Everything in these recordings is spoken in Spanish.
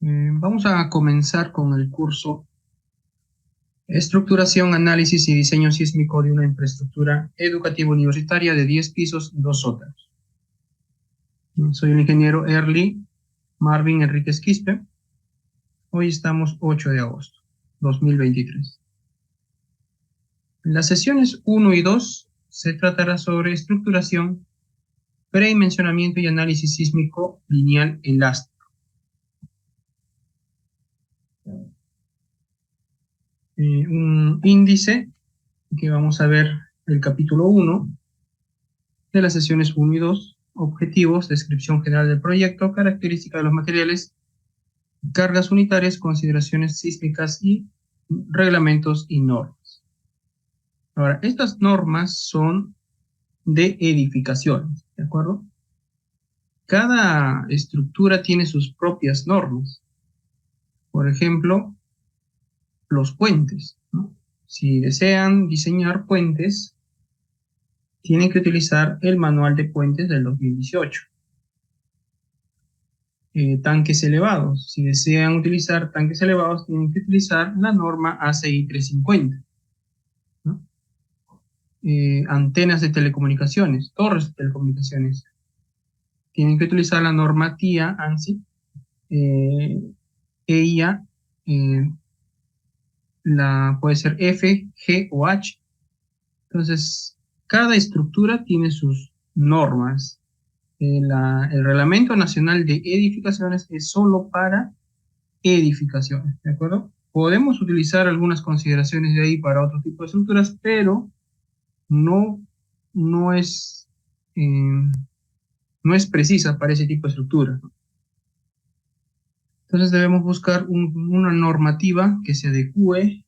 Vamos a comenzar con el curso Estructuración, Análisis y Diseño Sísmico de una infraestructura educativa universitaria de 10 pisos y 2 sótanos. Soy el ingeniero Early Marvin Enríquez Quispe. Hoy estamos 8 de agosto 2023. En las sesiones 1 y 2 se tratará sobre estructuración, predimensionamiento y análisis sísmico lineal elástico. Un índice que vamos a ver el capítulo 1 de las sesiones 1 y 2, objetivos, descripción general del proyecto, características de los materiales, cargas unitarias, consideraciones sísmicas y reglamentos y normas. Ahora, estas normas son de edificaciones, ¿de acuerdo? Cada estructura tiene sus propias normas. Por ejemplo, los puentes, ¿no? Si desean diseñar puentes, tienen que utilizar el manual de puentes del 2018. Tanques elevados. Si desean utilizar tanques elevados, tienen que utilizar la norma ACI 350. ¿No? Antenas de telecomunicaciones, torres de telecomunicaciones. Tienen que utilizar la norma TIA, ANSI, EIA, puede ser F, G o H. Entonces, cada estructura tiene sus normas. El Reglamento Nacional de Edificaciones es solo para edificaciones, ¿de acuerdo? Podemos utilizar algunas consideraciones de ahí para otro tipo de estructuras, pero no es precisa para ese tipo de estructura. Entonces debemos buscar una normativa que se adecue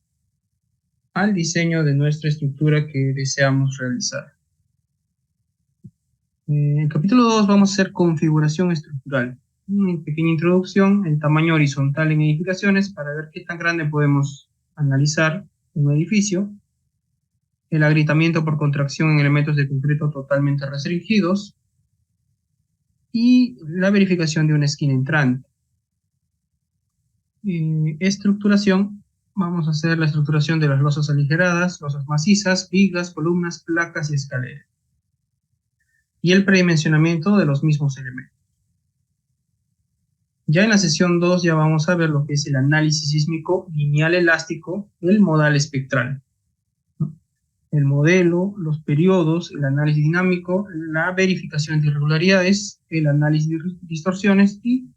al diseño de nuestra estructura que deseamos realizar. En el capítulo 2 vamos a hacer configuración estructural. Una pequeña introducción, el tamaño horizontal en edificaciones para ver qué tan grande podemos analizar un edificio, el agrietamiento por contracción en elementos de concreto totalmente restringidos y la verificación de una esquina entrante. Estructuración, vamos a hacer la estructuración de las losas aligeradas, losas macizas, vigas, columnas, placas y escaleras. Y el predimensionamiento de los mismos elementos. Ya en la sesión 2 ya vamos a ver lo que es el análisis sísmico lineal elástico del modal espectral. ¿No? El modelo, los periodos, el análisis dinámico, la verificación de irregularidades, el análisis de distorsiones y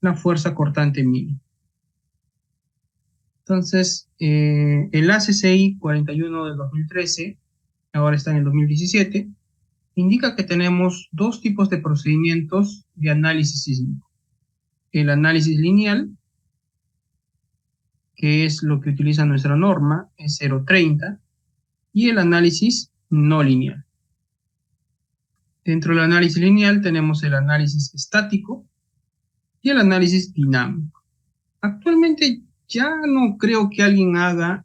la fuerza cortante mínima. Entonces, el ACCI 41 del 2013, ahora está en el 2017, indica que tenemos dos tipos de procedimientos de análisis sísmico. El análisis lineal, que es lo que utiliza nuestra norma, es 030, y el análisis no lineal. Dentro del análisis lineal tenemos el análisis estático y el análisis dinámico. Actualmente ya no creo que alguien haga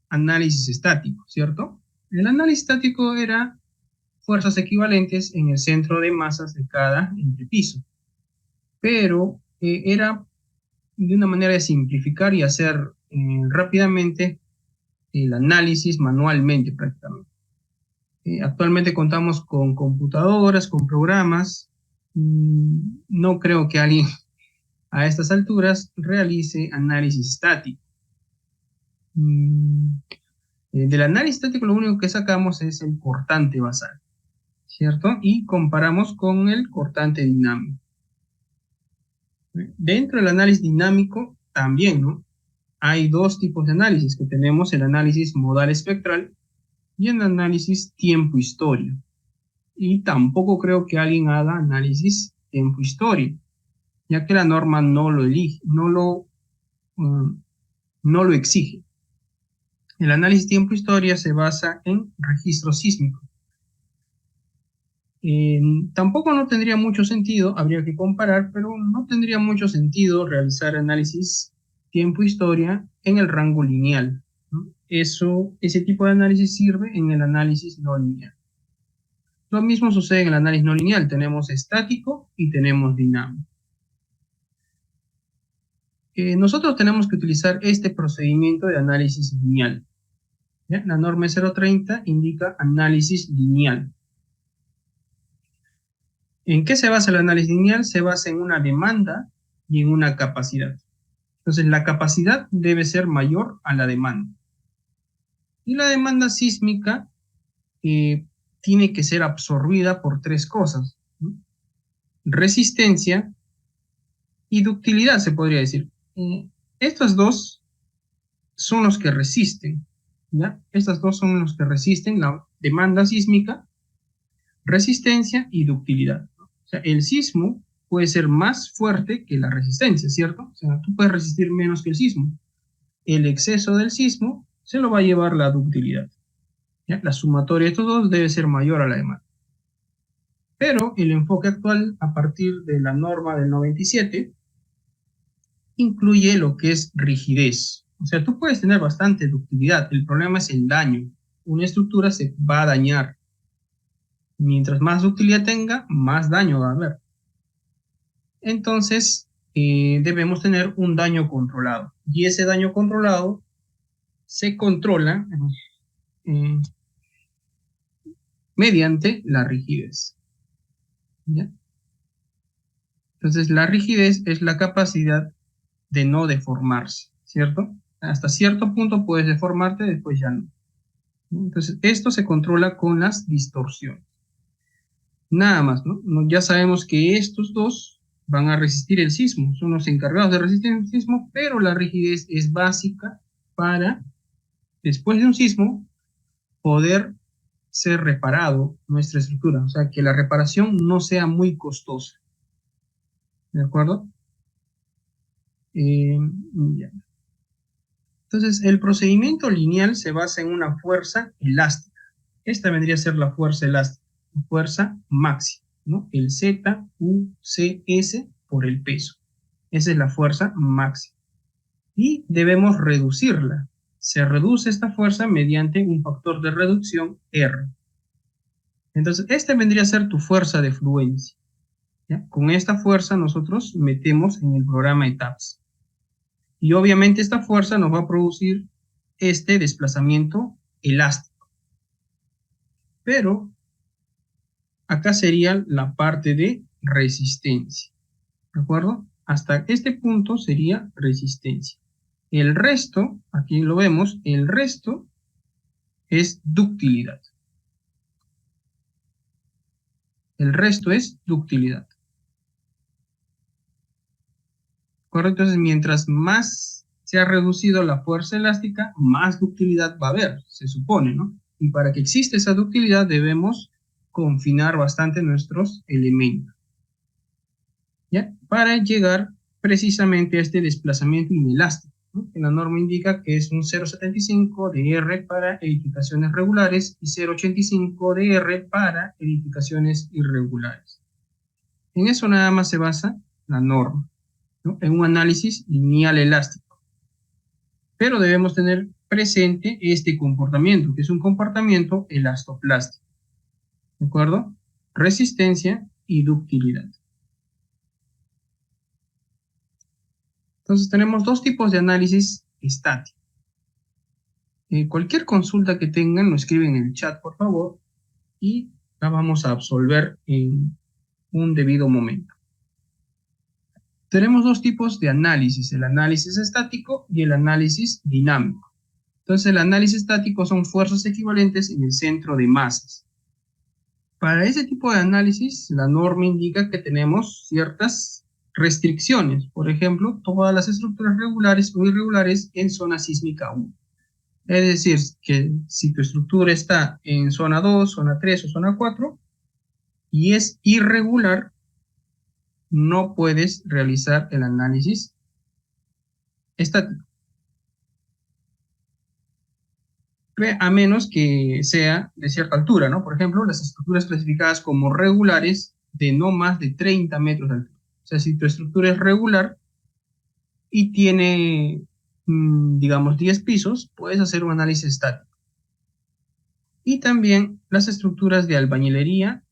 análisis estático, ¿cierto? El análisis estático era fuerzas equivalentes en el centro de masas de cada entrepiso, pero era de una manera de simplificar y hacer rápidamente el análisis manualmente prácticamente. Actualmente contamos con computadoras, con programas. No creo que alguien a estas alturas realice análisis estático. Del análisis estático lo único que sacamos es el cortante basal, ¿cierto? Y comparamos con el cortante dinámico. Dentro del análisis dinámico también, ¿no? Hay dos tipos de análisis, que tenemos el análisis modal espectral y el análisis tiempo-historia. Y tampoco creo que alguien haga análisis tiempo-historia, ya que la norma no lo elige, no lo exige. El análisis tiempo-historia se basa en registro sísmico. Tampoco no tendría mucho sentido, habría que comparar, pero no tendría mucho sentido realizar análisis tiempo-historia en el rango lineal, ¿no? Ese tipo de análisis sirve en el análisis no lineal. Lo mismo sucede en el análisis no lineal, tenemos estático y tenemos dinámico. nosotros tenemos que utilizar este procedimiento de análisis lineal. ¿Ya? La norma 030 indica análisis lineal. ¿En qué se basa el análisis lineal? Se basa en una demanda y en una capacidad. Entonces, la capacidad debe ser mayor a la demanda. Y la demanda sísmica tiene que ser absorbida por tres cosas, ¿no? Resistencia y ductilidad, se podría decir. Estos dos son los que resisten, ¿ya? Estas dos son los que resisten la demanda sísmica, resistencia y ductilidad. O sea, el sismo puede ser más fuerte que la resistencia, ¿cierto? O sea, tú puedes resistir menos que el sismo. El exceso del sismo se lo va a llevar la ductilidad, ¿ya? La sumatoria de estos dos debe ser mayor a la demanda. Pero el enfoque actual, a partir de la norma del 97, incluye lo que es rigidez. O sea, tú puedes tener bastante ductilidad, el problema es el daño. Una estructura se va a dañar. Mientras más ductilidad tenga, más daño va a haber. Entonces, debemos tener un daño controlado. Y ese daño controlado se controla mediante la rigidez, ¿ya? Entonces, la rigidez es la capacidad de no deformarse, ¿cierto? Hasta cierto punto puedes deformarte, después ya no. Entonces, esto se controla con las distorsiones. Nada más, ¿no? Ya sabemos que estos dos van a resistir el sismo, son los encargados de resistir el sismo, pero la rigidez es básica para, después de un sismo, poder ser reparado nuestra estructura, o sea, que la reparación no sea muy costosa. ¿De acuerdo? Ya. Entonces, el procedimiento lineal se basa en una fuerza elástica. Esta vendría a ser la fuerza elástica, fuerza máxima, ¿no? El ZUCS por el peso. Esa es la fuerza máxima. Y debemos reducirla. Se reduce esta fuerza mediante un factor de reducción R. Entonces, esta vendría a ser tu fuerza de fluencia, ¿ya? Con esta fuerza nosotros metemos en el programa ETAPS. Y obviamente esta fuerza nos va a producir este desplazamiento elástico. Pero acá sería la parte de resistencia, ¿de acuerdo? Hasta este punto sería resistencia. El resto, aquí lo vemos, el resto es ductilidad. El resto es ductilidad. ¿Correcto? Entonces, mientras más se ha reducido la fuerza elástica, más ductilidad va a haber, se supone, ¿no? Y para que exista esa ductilidad debemos confinar bastante nuestros elementos, ¿ya? Para llegar precisamente a este desplazamiento inelástico, ¿no? Que la norma indica que es un 0,75 de R para edificaciones regulares y 0,85 de R para edificaciones irregulares. En eso nada más se basa la norma, ¿no? En un análisis lineal elástico. Pero debemos tener presente este comportamiento, que es un comportamiento elastoplástico, ¿de acuerdo? Resistencia y ductilidad. Entonces tenemos dos tipos de análisis estático. Cualquier consulta que tengan, lo escriben en el chat, por favor, y la vamos a absolver en un debido momento. Tenemos dos tipos de análisis, el análisis estático y el análisis dinámico. Entonces, el análisis estático son fuerzas equivalentes en el centro de masas. Para ese tipo de análisis, la norma indica que tenemos ciertas restricciones. Por ejemplo, todas las estructuras regulares o irregulares en zona sísmica 1. Es decir, que si tu estructura está en zona 2, zona 3 o zona 4 y es irregular, no puedes realizar el análisis estático, a menos que sea de cierta altura, ¿no? Por ejemplo, las estructuras clasificadas como regulares de no más de 30 metros de altura. O sea, si tu estructura es regular y tiene, digamos, 10 pisos, puedes hacer un análisis estático. Y también las estructuras de albañilería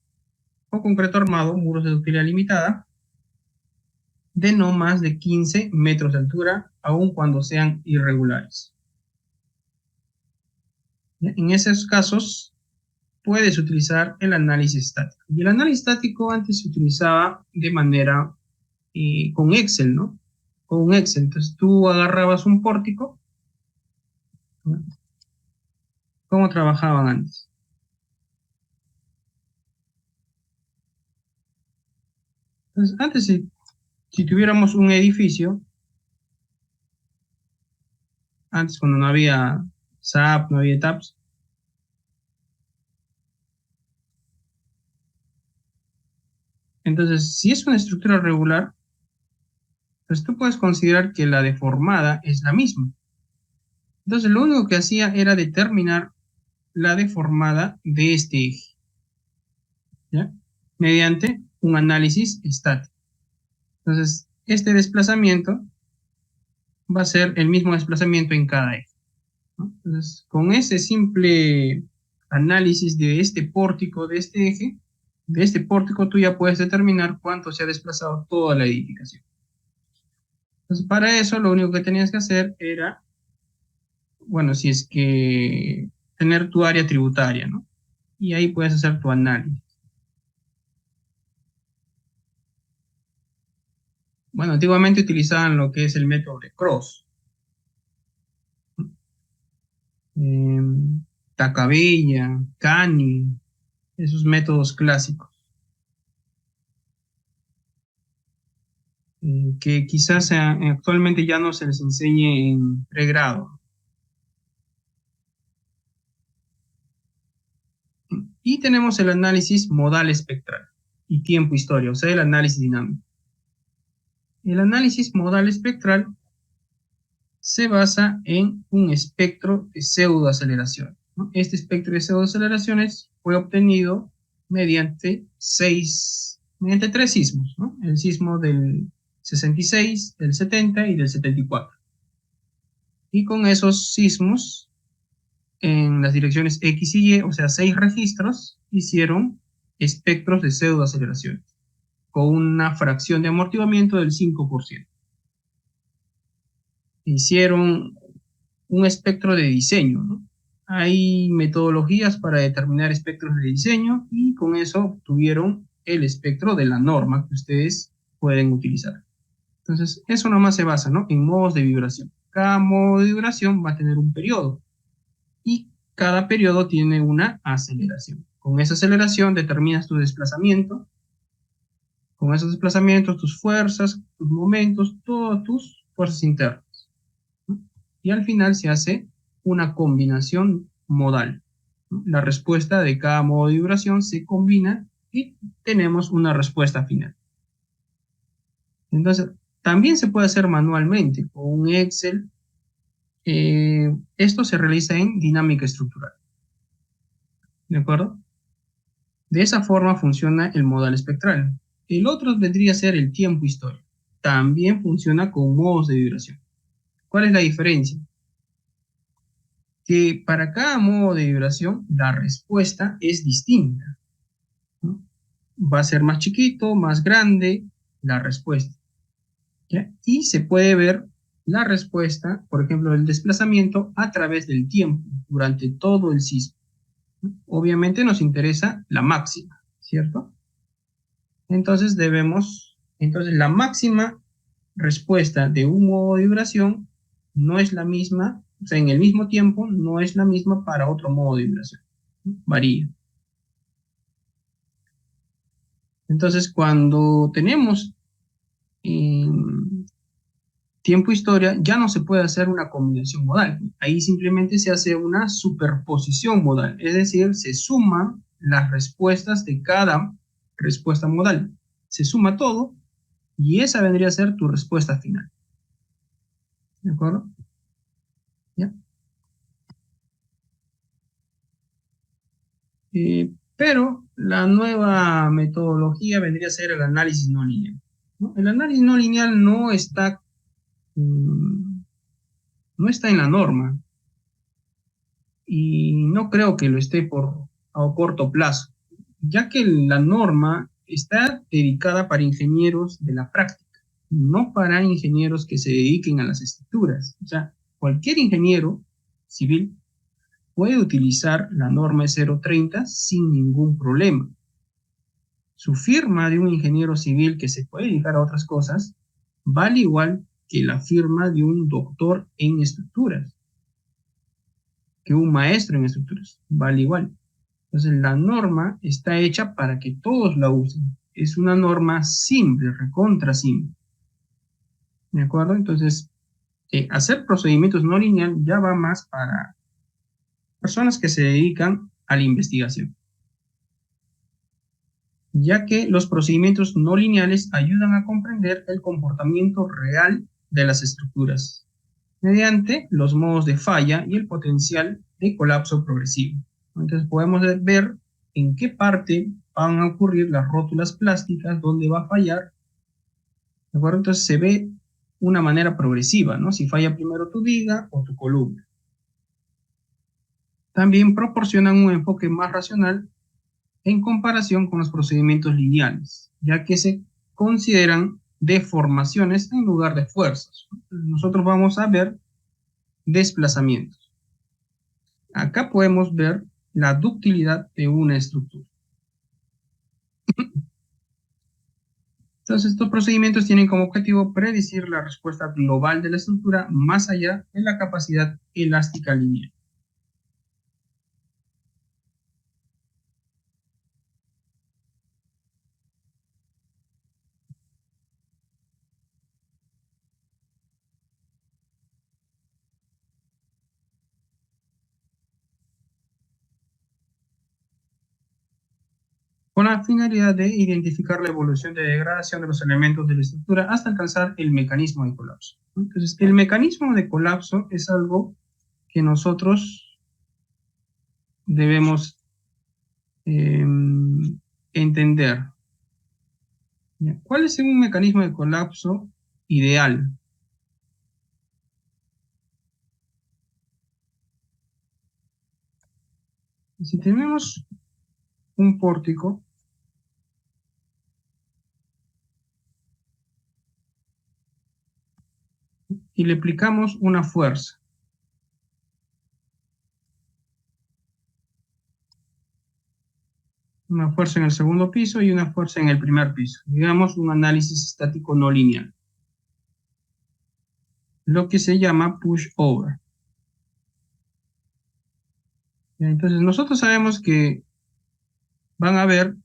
o concreto armado, muros de ductilidad limitada, de no más de 15 metros de altura, aun cuando sean irregulares. En esos casos, puedes utilizar el análisis estático. Y el análisis estático antes se utilizaba de manera con Excel, ¿no? Con un Excel. Entonces tú agarrabas un pórtico, ¿no? ¿Cómo trabajaban antes? Entonces, antes si tuviéramos un edificio, antes cuando no había SAP, no había TAPS, entonces si es una estructura regular, pues tú puedes considerar que la deformada es la misma. Entonces lo único que hacía era determinar la deformada de este eje, ¿ya? Mediante un análisis estático. Entonces, este desplazamiento va a ser el mismo desplazamiento en cada eje, ¿no? Entonces, con ese simple análisis de este pórtico, de este eje, de este pórtico, tú ya puedes determinar cuánto se ha desplazado toda la edificación. Entonces, para eso, lo único que tenías que hacer era, bueno, si es que tener tu área tributaria, ¿no? Y ahí puedes hacer tu análisis. Bueno, antiguamente utilizaban lo que es el método de Cross. Eh, Tacabella, Cani, esos métodos clásicos, que quizás actualmente ya no se les enseñe en pregrado. Y tenemos el análisis modal espectral y tiempo-historia, o sea, el análisis dinámico. El análisis modal espectral se basa en un espectro de pseudoaceleración, ¿no? Este espectro de pseudoaceleraciones fue obtenido mediante tres sismos, ¿no? El sismo del 66, del 70 y del 74. Y con esos sismos, en las direcciones X y Y, o sea, 6 registros, hicieron espectros de pseudoaceleraciones, con una fracción de amortiguamiento del 5%. Hicieron un espectro de diseño, ¿no? Hay metodologías para determinar espectros de diseño y con eso obtuvieron el espectro de la norma que ustedes pueden utilizar. Entonces, eso nomás se basa, ¿no? En modos de vibración. Cada modo de vibración va a tener un periodo y cada periodo tiene una aceleración. Con esa aceleración determinas tu desplazamiento, con esos desplazamientos, tus fuerzas, tus momentos, todas tus fuerzas internas, ¿no? Y al final se hace una combinación modal, ¿no? La respuesta de cada modo de vibración se combina y tenemos una respuesta final. Entonces, también se puede hacer manualmente con un Excel. Esto se realiza en dinámica estructural, ¿de acuerdo? De esa forma funciona el modal espectral. El otro vendría a ser el tiempo-historia. También funciona con modos de vibración. ¿Cuál es la diferencia? Que para cada modo de vibración la respuesta es distinta, ¿no? Va a ser más chiquito, más grande la respuesta, ¿ya? Y se puede ver la respuesta, por ejemplo, el desplazamiento a través del tiempo durante todo el sismo. Obviamente nos interesa la máxima, ¿cierto? Entonces la máxima respuesta de un modo de vibración no es la misma, o sea, en el mismo tiempo no es la misma para otro modo de vibración, varía. Entonces, cuando tenemos eh, tiempo-historia, ya no se puede hacer una combinación modal. Ahí simplemente se hace una superposición modal, es decir, se suman las respuestas de cada respuesta modal. Se suma todo y esa vendría a ser tu respuesta final. ¿De acuerdo? ¿Ya? Pero la nueva metodología vendría a ser el análisis no lineal, ¿no? El análisis no lineal mm, no está en la norma y no creo que lo esté a corto plazo, ya que la norma está dedicada para ingenieros de la práctica. no para ingenieros que se dediquen a las estructuras. O sea, cualquier ingeniero civil puede utilizar la norma 030 sin ningún problema. Su firma de un ingeniero civil que se puede dedicar a otras cosas vale igual que la firma de un doctor en estructuras, que un maestro en estructuras, vale igual. Entonces la norma está hecha para que todos la usen. Es una norma simple, recontra simple. ¿De acuerdo? Entonces, hacer procedimientos no lineal ya va más para personas que se dedican a la investigación, ya que los procedimientos no lineales ayudan a comprender el comportamiento real de las estructuras mediante los modos de falla y el potencial de colapso progresivo. Entonces podemos ver en qué parte van a ocurrir las rótulas plásticas, dónde va a fallar, ¿de acuerdo? Entonces se ve una manera progresiva, ¿no? Si falla primero tu viga o tu columna. También proporcionan un enfoque más racional en comparación con los procedimientos lineales, ya que se consideran deformaciones en lugar de fuerzas. Nosotros vamos a ver desplazamientos. Acá podemos ver la ductilidad de una estructura. Entonces, estos procedimientos tienen como objetivo predecir la respuesta global de la estructura más allá de la capacidad elástica lineal. Con la finalidad de identificar la evolución de degradación de los elementos de la estructura hasta alcanzar el mecanismo de colapso. Entonces, el mecanismo de colapso es algo que nosotros debemos entender. ¿Cuál es un mecanismo de colapso ideal? Si tenemos un pórtico y le aplicamos una fuerza en el segundo piso y una fuerza en el primer piso. Digamos un análisis estático no lineal, lo que se llama push-over. Entonces nosotros sabemos que van a haber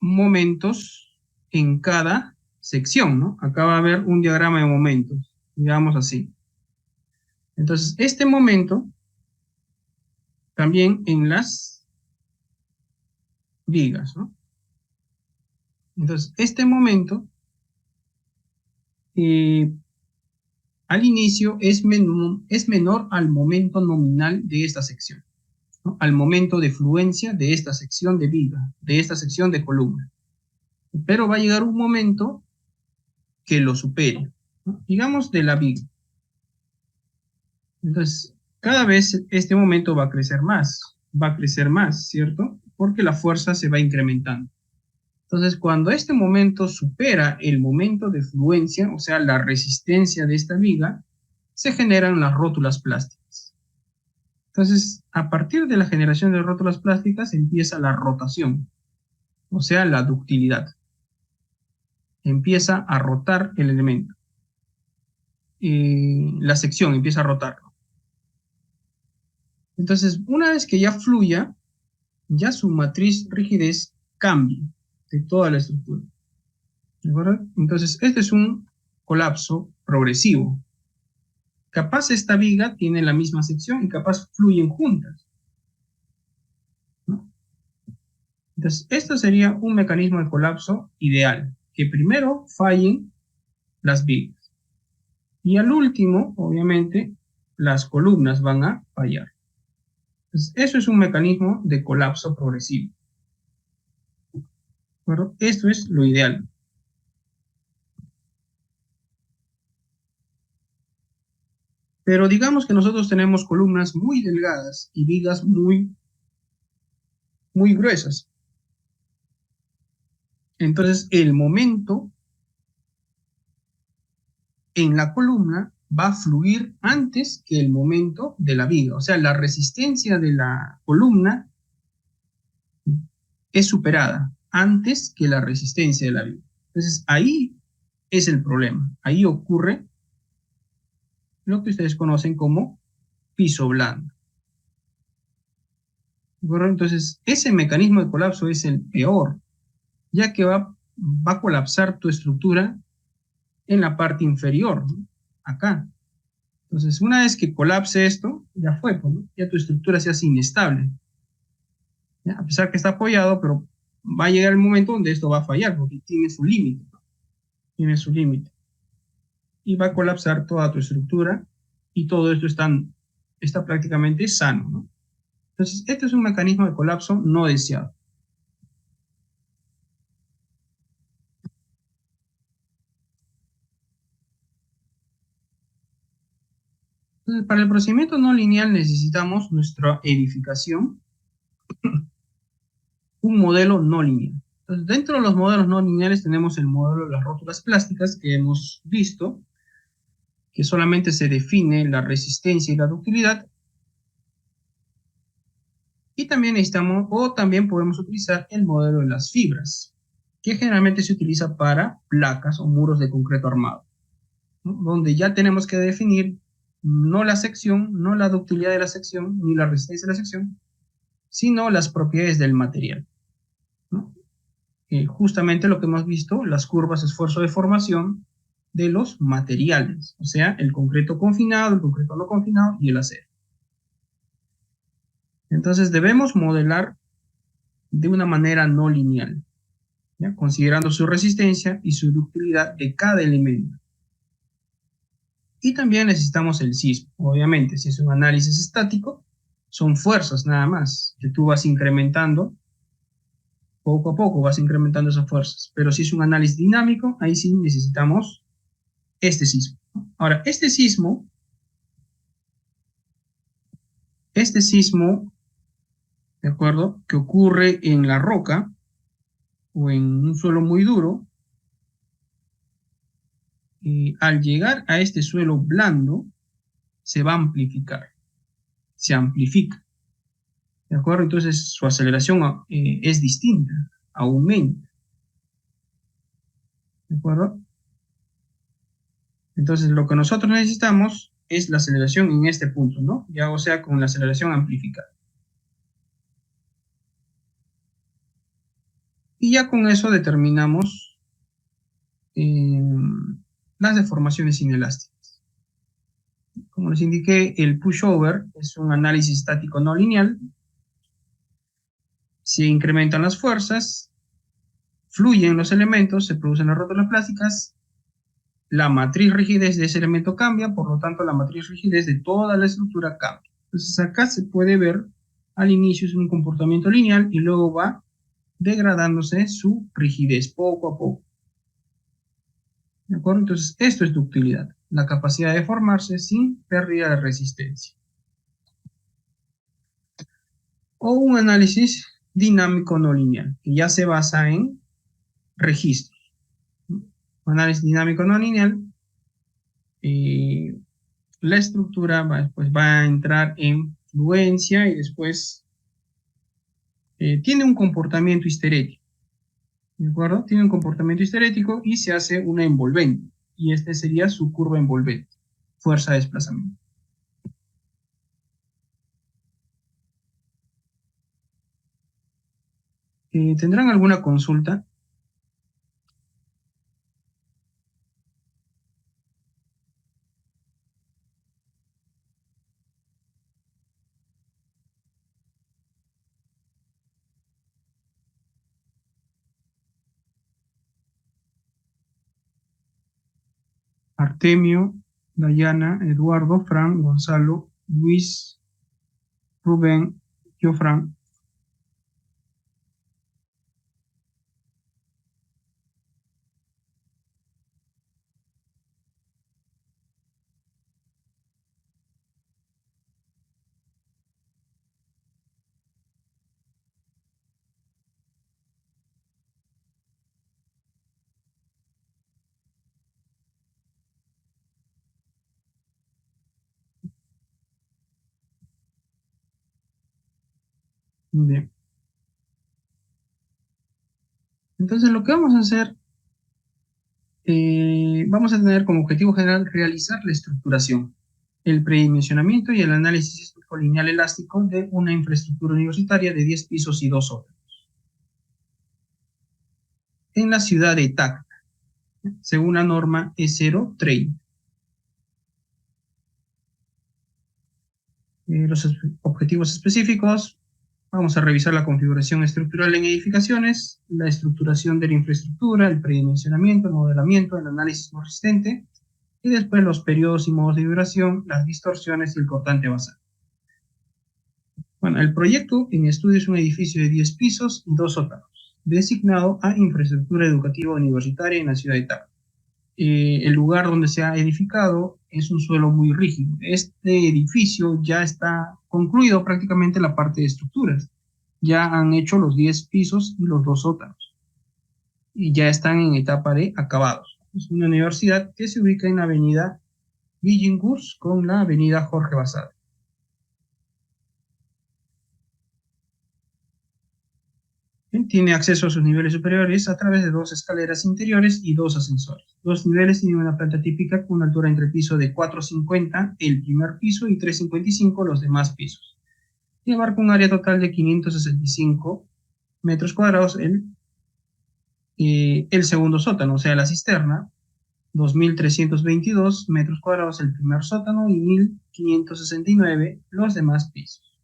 momentos en cada sección, ¿no? Acá va a haber un diagrama de momentos, digamos así. Entonces, este momento también en las vigas, ¿no? Entonces, este momento al inicio es menor al momento nominal de esta sección, ¿no? Al momento de fluencia de esta sección de viga, de esta sección de columna. Pero va a llegar un momento que lo supere, ¿no? Digamos de la viga. Entonces, cada vez este momento va a crecer más, ¿cierto? Porque la fuerza se va incrementando. Entonces, cuando este momento supera el momento de fluencia, o sea, la resistencia de esta viga, se generan las rótulas plásticas. Entonces, a partir de la generación de rótulas plásticas empieza la rotación, o sea, la ductilidad. Empieza a rotar el elemento. La sección empieza a rotarlo. Entonces, una vez que ya fluya, ya su matriz rigidez cambia de toda la estructura. ¿De acuerdo? Entonces, este es un colapso progresivo. Capaz esta viga tiene la misma sección y capaz fluyen juntas, ¿no? Entonces, esto sería un mecanismo de colapso ideal, que primero fallen las vigas. Y al último, obviamente, las columnas van a fallar. Entonces, eso es un mecanismo de colapso progresivo. ¿De esto es lo ideal? Pero digamos que nosotros tenemos columnas muy delgadas y vigas muy gruesas. Entonces, el momento en la columna va a fluir antes que el momento de la viga. O sea, la resistencia de la columna es superada antes que la resistencia de la viga. Entonces, ahí es el problema. Ahí ocurre lo que ustedes conocen como piso blando. ¿De Entonces, ese mecanismo de colapso es el peor, ya que va a colapsar tu estructura en la parte inferior, ¿no? Acá. Entonces, una vez que colapse esto, ya fue, pues, ¿no? Ya tu estructura se hace inestable. ¿Ya? A pesar que está apoyado, pero va a llegar el momento donde esto va a fallar, porque tiene su límite, ¿no? Tiene su límite. Y va a colapsar toda tu estructura y todo esto está prácticamente sano, ¿no? Entonces, este es un mecanismo de colapso no deseado. Entonces, para el procedimiento no lineal necesitamos nuestra edificación, un modelo no lineal. Entonces, dentro de los modelos no lineales tenemos el modelo de las rótulas plásticas que hemos visto, que solamente se define la resistencia y la ductilidad. Y también necesitamos, o también podemos utilizar el modelo de las fibras, que generalmente se utiliza para placas o muros de concreto armado, ¿no? Donde ya tenemos que definir no la sección, no la ductilidad de la sección, ni la resistencia de la sección, sino las propiedades del material, ¿no? Justamente lo que hemos visto, las curvas esfuerzo de formación de los materiales, o sea, el concreto confinado, el concreto no confinado y el acero. Entonces debemos modelar de una manera no lineal, ¿ya? Considerando su resistencia y su ductilidad de cada elemento. Y también necesitamos el sismo. Obviamente, si es un análisis estático, son fuerzas nada más, que tú vas incrementando, poco a poco vas incrementando esas fuerzas. Pero si es un análisis dinámico, ahí sí necesitamos este sismo. Ahora, este sismo, ¿de acuerdo? Que ocurre en la roca o en un suelo muy duro, al llegar a este suelo blando, se va a amplificar, se amplifica, ¿de acuerdo? Entonces su aceleración es distinta, aumenta, ¿de acuerdo? Entonces lo que nosotros necesitamos es la aceleración en este punto, ¿no? Ya, o sea, con la aceleración amplificada. Y ya con eso determinamos eh, las deformaciones inelásticas. Como les indiqué, el pushover es un análisis estático no lineal. Se incrementan las fuerzas, fluyen los elementos, se producen las rótulas plásticas, la matriz rigidez de ese elemento cambia, por lo tanto la matriz rigidez de toda la estructura cambia. Entonces acá se puede ver al inicio es un comportamiento lineal y luego va degradándose su rigidez poco a poco. ¿De acuerdo? Entonces esto es ductilidad, la capacidad de formarse sin pérdida de resistencia. O un análisis dinámico no lineal, que ya se basa en registros. Un análisis dinámico no lineal, la estructura pues, va a entrar en fluencia y después tiene un comportamiento histerético, ¿de acuerdo? Tiene un comportamiento histerético y se hace una envolvente, y este sería su curva envolvente, fuerza de desplazamiento. ¿Tendrán alguna consulta? Artemio, Dayana, Eduardo, Fran, Gonzalo, Luis, Rubén, yo, Fran. Bien. Entonces lo que vamos a hacer, vamos a tener como objetivo general realizar la estructuración, el predimensionamiento y el análisis estructural lineal elástico de una infraestructura universitaria de 10 pisos y 2 sótanos en la ciudad de Tacna, según la norma E030. Los objetivos específicos: vamos a revisar la configuración estructural en edificaciones, la estructuración de la infraestructura, el predimensionamiento, el modelamiento, el análisis consistente, y después los periodos y modos de vibración, las distorsiones y el cortante basal. Bueno, el proyecto en estudio es un edificio de 10 pisos y 2 sótanos, designado a infraestructura educativa universitaria en la ciudad de Tacna. El lugar donde se ha edificado es un suelo muy rígido. Este edificio ya está concluido prácticamente la parte de estructuras. Ya han hecho los 10 pisos y los 2 sótanos. Y ya están en etapa de acabados. Es una universidad que se ubica en la avenida Billinghurst con la avenida Jorge Basadre. Tiene acceso a sus niveles superiores a través de 2 escaleras interiores y 2 ascensores. Los niveles tienen una planta típica con una altura entre piso de 4,50 el primer piso y 3,55 los demás pisos. Y abarca un área total de 565 metros cuadrados el segundo sótano, o sea, la cisterna, 2.322 metros cuadrados el primer sótano y 1.569 los demás pisos.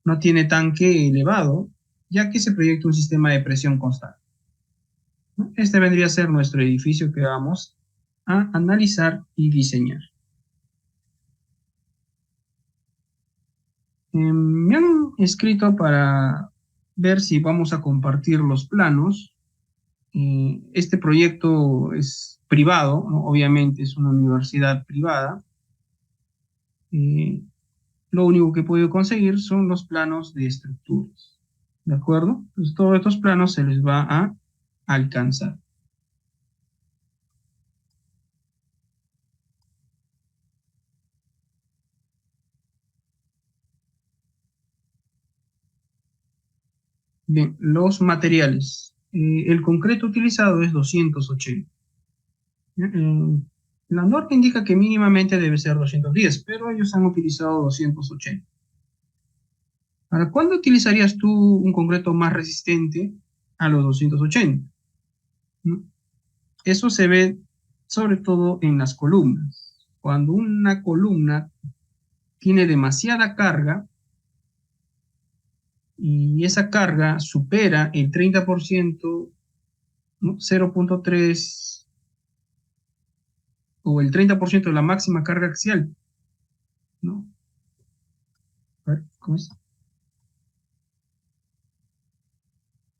No tiene tanque elevado, ya que se proyecta un sistema de presión constante. Este vendría a ser nuestro edificio que vamos a analizar y diseñar. Me han escrito para ver si vamos a compartir los planos. Este proyecto es privado, ¿no? Obviamente es una universidad privada. Lo único que he podido conseguir son los planos de estructuras. ¿De acuerdo? Pues todos estos planos se les va a alcanzar. Bien, los materiales. El concreto utilizado es 280. La norma indica que mínimamente debe ser 210, pero ellos han utilizado 280. ¿Para cuándo utilizarías tú un concreto más resistente a los 280? ¿No? Eso se ve sobre todo en las columnas. Cuando una columna tiene demasiada carga y esa carga supera el 30%, ¿no? 0,3 o el 30% de la máxima carga axial, ¿no? A ver, ¿cómo es?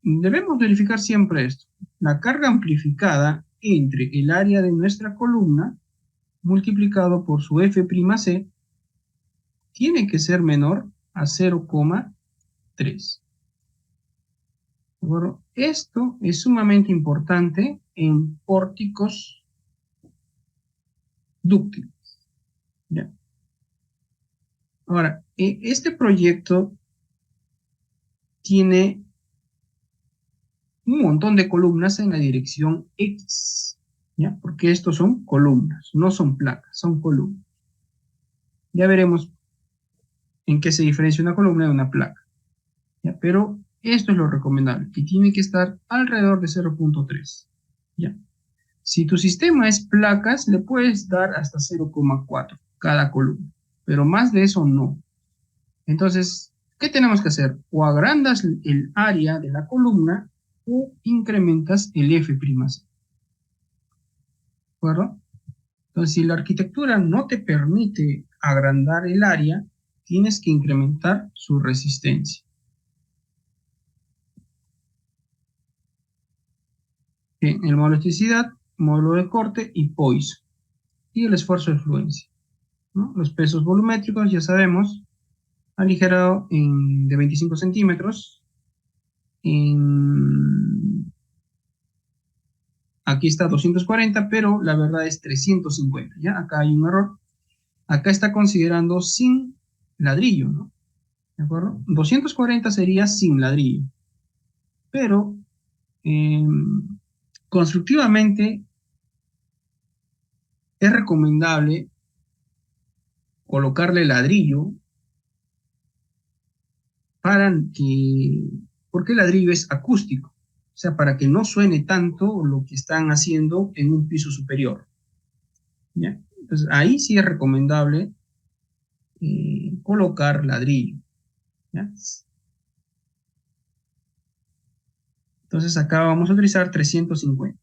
Debemos verificar siempre esto. La carga amplificada entre el área de nuestra columna multiplicado por su F'C tiene que ser menor a 0,3. Bueno, esto es sumamente importante en pórticos dúctiles. ¿Ya? Ahora, este proyecto tiene un montón de columnas en la dirección X, ¿ya? Porque estos son columnas, no son placas, son columnas. Ya veremos en qué se diferencia una columna de una placa, ¿ya? Pero esto es lo recomendable, que tiene que estar alrededor de 0,3, ¿ya? Si tu sistema es placas, le puedes dar hasta 0,4 cada columna, pero más de eso no. Entonces, ¿qué tenemos que hacer? O agrandas el área de la columna o incrementas el F'C. ¿De acuerdo? Entonces, si la arquitectura no te permite agrandar el área, tienes que incrementar su resistencia. Bien, el módulo de elasticidad, módulo de corte y Poisson. Y el esfuerzo de fluencia, ¿no? Los pesos volumétricos, ya sabemos, aligerado de 25 centímetros. Aquí está 240, pero la verdad es 350, ¿ya? Acá hay un error. Acá está considerando sin ladrillo, ¿no? ¿de acuerdo? 240 sería sin ladrillo, pero eh, constructivamente es recomendable colocarle ladrillo para que, porque el ladrillo es acústico, o sea, para que no suene tanto lo que están haciendo en un piso superior, ¿ya? Entonces ahí sí es recomendable colocar ladrillo, ¿ya? Entonces acá vamos a utilizar 350.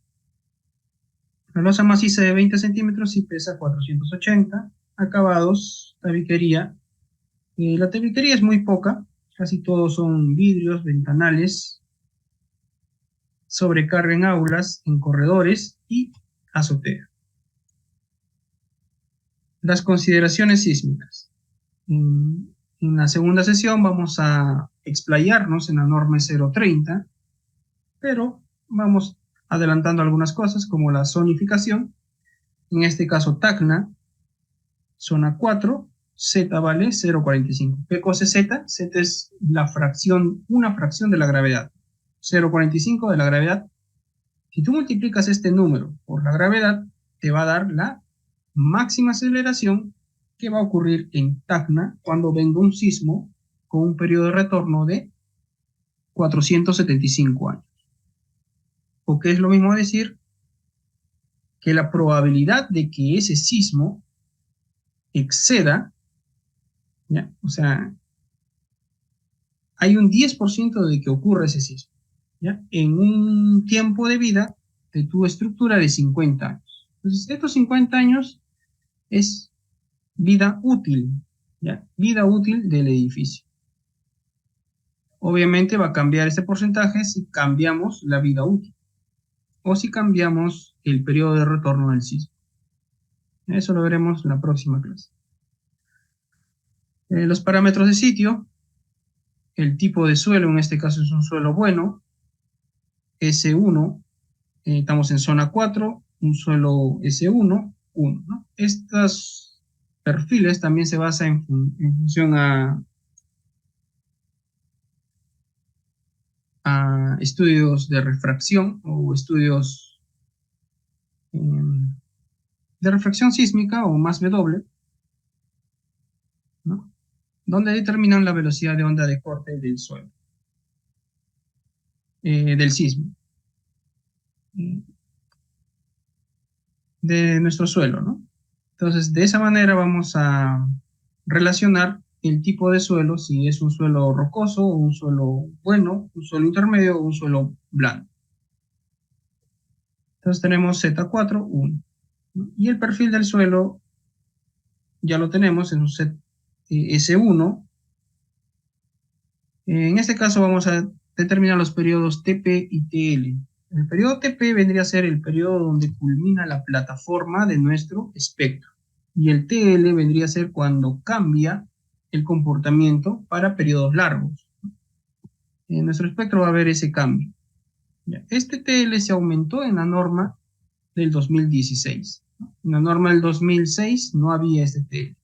La losa maciza de 20 centímetros y pesa 480. Acabados, tabiquería. La tabiquería es muy poca, casi todos son vidrios, ventanales, sobrecarga en aulas, en corredores y azotea. Las consideraciones sísmicas. En la segunda sesión vamos a explayarnos en la norma 030, pero vamos adelantando algunas cosas como la zonificación, en este caso Tacna, zona 4, Z vale 0,45. ¿Qué cosa es Z? Z es la fracción, una fracción de la gravedad. 0,45 de la gravedad. Si tú multiplicas este número por la gravedad, te va a dar la máxima aceleración que va a ocurrir en Tacna cuando venga un sismo con un periodo de retorno de 475 años. O que es lo mismo decir que la probabilidad de que ese sismo exceda, ¿ya? O sea, hay un 10% de que ocurra ese sismo, ¿ya? En un tiempo de vida de tu estructura de 50 años. Entonces, estos 50 años es vida útil, ¿ya? Vida útil del edificio. Obviamente va a cambiar este porcentaje si cambiamos la vida útil o si cambiamos el periodo de retorno del sismo. Eso lo veremos en la próxima clase. Los parámetros de sitio, el tipo de suelo, en este caso es un suelo bueno, S1, estamos en zona 4, un suelo S1, 1, ¿no? Estos perfiles también se basan en función a estudios de refracción o estudios de refracción sísmica o más W, ¿no? Donde determinan la velocidad de onda de corte del suelo, del sismo, eh, de nuestro suelo, ¿no? Entonces, de esa manera vamos a relacionar el tipo de suelo, si es un suelo rocoso, un suelo bueno, un suelo intermedio o un suelo blando. Entonces tenemos Z4, 1. ¿No? Y el perfil del suelo ya lo tenemos en un set S1. En este caso vamos a determinar los periodos TP y TL. El periodo TP vendría a ser el periodo donde culmina la plataforma de nuestro espectro. Y el TL vendría a ser cuando cambia el comportamiento para periodos largos. En nuestro espectro va a haber ese cambio. Este TL se aumentó en la norma del 2016. En la norma del 2006 no había este TL.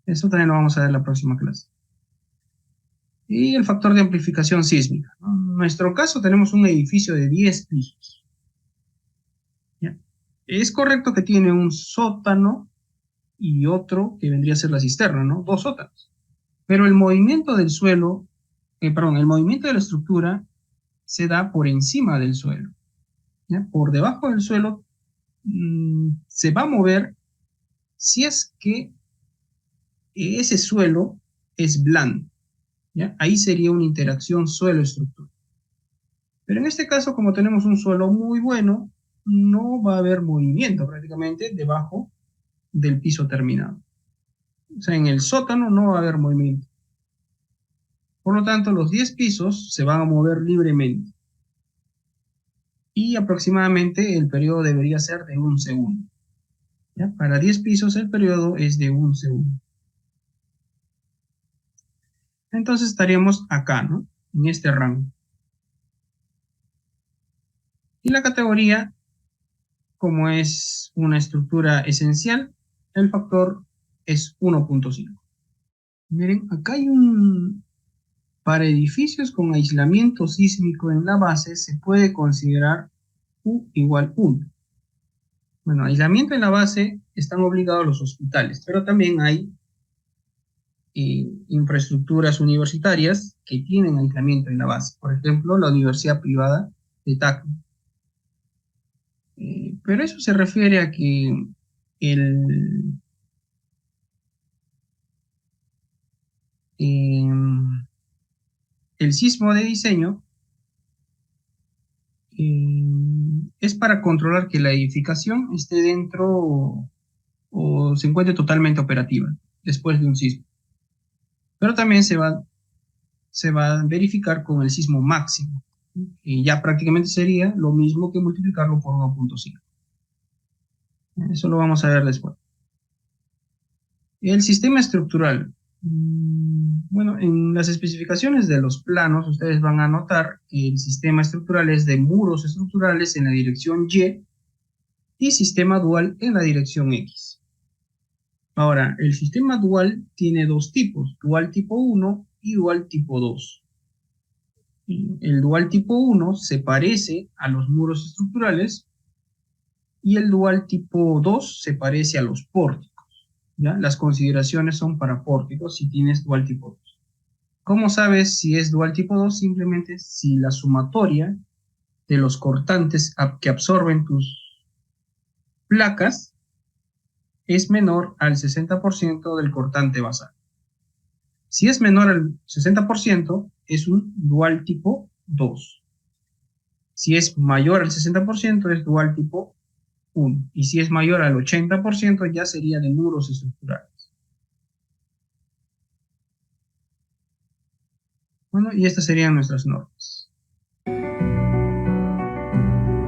Eso también lo vamos a ver en la próxima clase. Y el factor de amplificación sísmica, ¿no? En nuestro caso tenemos un edificio de 10 pisos. ¿Ya? Es correcto que tiene un sótano y otro que vendría a ser la cisterna, ¿no? Dos sótanos. Pero el movimiento del suelo, el movimiento de la estructura se da por encima del suelo. ¿Ya? Por debajo del suelo se va a mover si es que ese suelo es blando. ¿Ya? Ahí sería una interacción suelo-estructura. Pero en este caso, como tenemos un suelo muy bueno, no va a haber movimiento prácticamente debajo del piso terminado. O sea, en el sótano no va a haber movimiento. Por lo tanto, los 10 pisos se van a mover libremente. Y aproximadamente el periodo debería ser de 1 segundo. ¿Ya? Para 10 pisos el periodo es de 1 segundo. Entonces estaríamos acá, ¿no? En este rango. Y la categoría, como es una estructura esencial, el factor es 1.5. Miren, acá hay un... Para edificios con aislamiento sísmico en la base se puede considerar U igual 1. Bueno, aislamiento en la base están obligados los hospitales, pero también hay infraestructuras universitarias que tienen aislamiento en la base. Por ejemplo, la Universidad Privada de Tacna. Pero eso se refiere a que el, eh, el sismo de diseño es para controlar que la edificación esté dentro o se encuentre totalmente operativa después de un sismo. Pero también se va a verificar con el sismo máximo, y ya prácticamente sería lo mismo que multiplicarlo por 1.5. Eso lo vamos a ver después. El sistema estructural. Bueno, en las especificaciones de los planos, ustedes van a notar que el sistema estructural es de muros estructurales en la dirección y sistema dual en la dirección X. Ahora, el sistema dual tiene dos tipos, dual tipo 1 y dual tipo 2. El dual tipo 1 se parece a los muros estructurales y el dual tipo 2 se parece a los pórticos. ¿Ya? Las consideraciones son para pórticos si tienes dual tipo 2. ¿Cómo sabes si es dual tipo 2? Simplemente si la sumatoria de los cortantes que absorben tus placas es menor al 60% del cortante basal. Si es menor al 60%, es un dual tipo 2. Si es mayor al 60%, es dual tipo 1. Y si es mayor al 80%, ya sería de muros estructurales. Bueno, y estas serían nuestras normas.